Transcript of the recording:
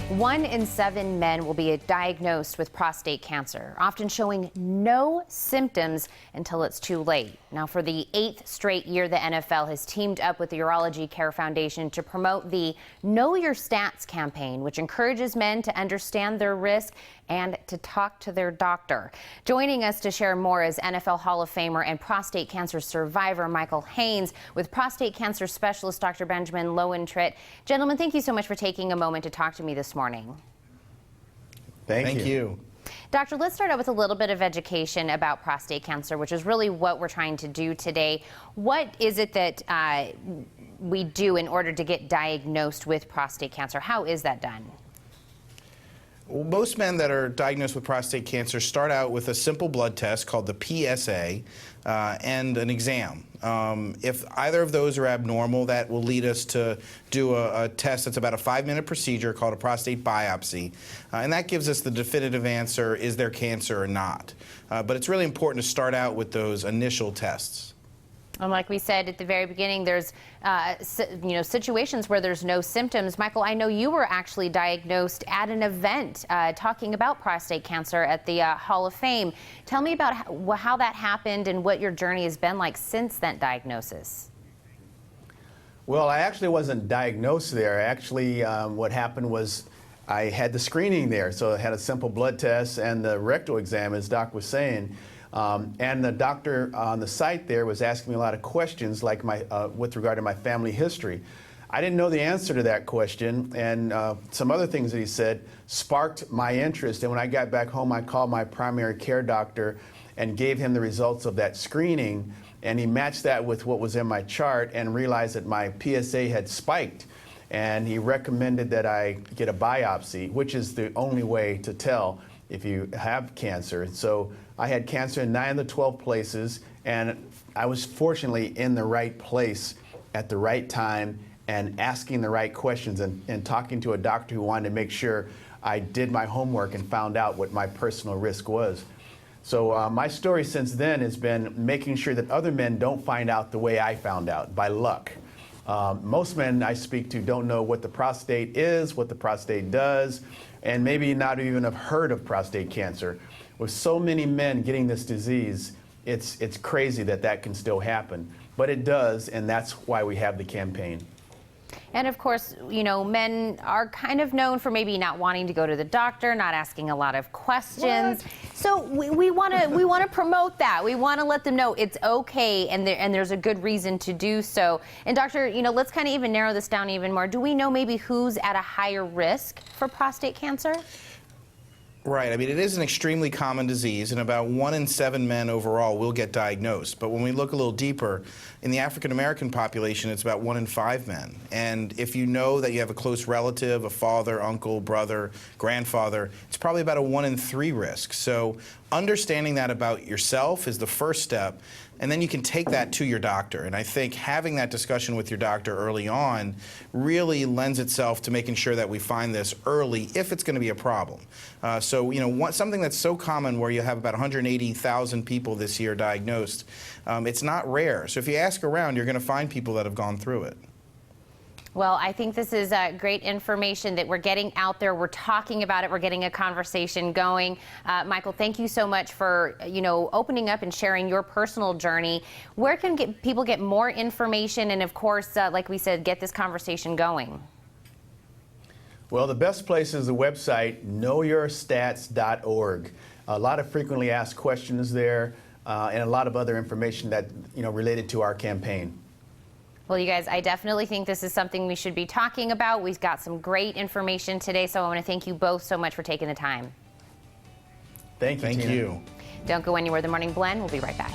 1 in 7 men will be diagnosed with prostate cancer, often showing no symptoms until it's too late. Now, for the 8th straight year, the NFL has teamed up with the Urology Care Foundation to promote the Know Your Stats campaign, which encourages men to understand their risk and to talk to their doctor. Joining us to share more is NFL Hall of Famer and prostate cancer survivor Michael Haynes with prostate cancer specialist Dr. Benjamin Lowentritt. Gentlemen, thank you so much for taking a moment to talk to me this morning. Thank you. Doctor, let's start out with a little bit of education about prostate cancer, which is really what we're trying to do today. What is it that we do in order to get diagnosed with prostate cancer? How is that done? Well, most men that are diagnosed with prostate cancer start out with a simple blood test called the PSA and an exam. If either of those are abnormal, that will lead us to do a test that's about a 5-minute procedure called a prostate biopsy. And that gives us the definitive answer, is there cancer or not? But it's really important to start out with those initial tests. And like we said at the very beginning, there's situations where there's no symptoms. Michael, I know you were actually diagnosed at an event talking about prostate cancer at the Hall of Fame. Tell me about how that happened and what your journey has been like since that diagnosis. Well, I actually wasn't diagnosed there. Actually, what happened was I had the screening there. So I had a simple blood test and the rectal exam, as Doc was saying. And the doctor on the site there was asking me a lot of questions, like with regard to my family history. I didn't know the answer to that question, and some other things that he said sparked my interest. And when I got back home, I called my primary care doctor and gave him the results of that screening, and he matched that with what was in my chart and realized that my PSA had spiked. And he recommended that I get a biopsy, which is the only way to tell if you have cancer. So I had cancer in 9 of the 12 places, and I was fortunately in the right place at the right time and asking the right questions and talking to a doctor who wanted to make sure I did my homework and found out what my personal risk was. So my story since then has been making sure that other men don't find out the way I found out, by luck. Most men I speak to don't know what the prostate is, what the prostate does, and maybe not even have heard of prostate cancer. With so many men getting this disease, it's crazy that that can still happen. But it does, and that's why we have the campaign. And of course, you know, men are kind of known for maybe not wanting to go to the doctor, not asking a lot of questions. What? So we want to promote that. We want to let them know it's okay, and there's a good reason to do so. And doctor, you know, let's kind of even narrow this down even more. Do we know maybe who's at a higher risk for prostate cancer? Right. I mean, it is an extremely common disease, and about 1 in 7 men overall will get diagnosed. But when we look a little deeper, in the African-American population, it's about 1 in 5 men. And if you know that you have a close relative, a father, uncle, brother, grandfather, it's probably about a 1 in 3 risk. So understanding that about yourself is the first step, and then you can take that to your doctor. And I think having that discussion with your doctor early on really lends itself to making sure that we find this early if it's going to be a problem. So, you know, something that's so common where you have about 180,000 people this year diagnosed, it's not rare. So if you ask around, you're going to find people that have gone through it. Well, I think this is great information that we're getting out there. We're talking about it. We're getting a conversation going. Michael, thank you so much for, you know, opening up and sharing your personal journey. Where can people get more information and, of course, like we said, get this conversation going? Well, the best place is the website, knowyourstats.org. A lot of frequently asked questions there and a lot of other information that, you know, related to our campaign. Well, you guys, I definitely think this is something we should be talking about. We've got some great information today, so I want to thank you both so much for taking the time. Thank you, Tina. Thank you. Don't go anywhere. The Morning Blend. We'll be right back.